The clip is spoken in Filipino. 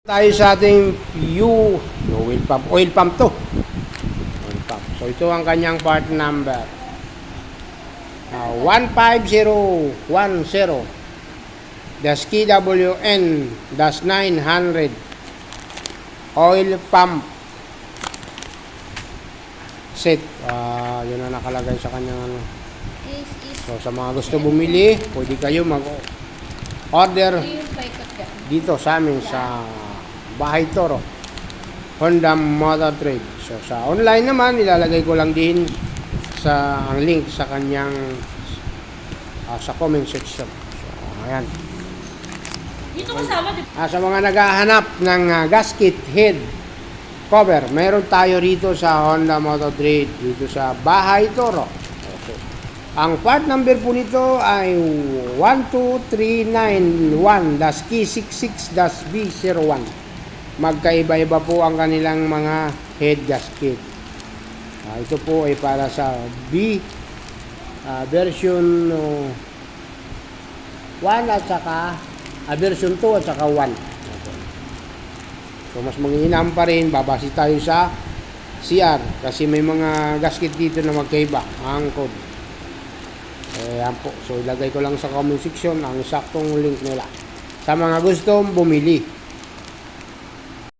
Tayo sa ating oil pump to. Oil pump. So ito ang kanyang part number. 15010 KWN-900 oil pump set. Yun ang nakalagay sa kanyang ano. So sa mga gusto bumili, pwede kayo mag-order dito sa amin sa Bahay Toro, Honda Motor Trade. So sa online naman, ilalagay ko lang din ang link sa kanyang sa comment section. So ayan. Dito kasama. Sa mga naghahanap ng gasket head cover, meron tayo rito sa Honda Motor Trade dito sa Bahay Toro. Okay. Ang part number po nito ay 12391-K66-B01. Magkaiba-iba po ang kanilang mga head gasket. Ito po ay para sa B version 1 at saka version 2 at saka 1. So mas manginam pa rin, babase tayo sa CR kasi may mga gasket dito na magkaiba ang code. Ayan po. So ilagay ko lang sa comment section ang saktong link nila sa mga gustong bumili.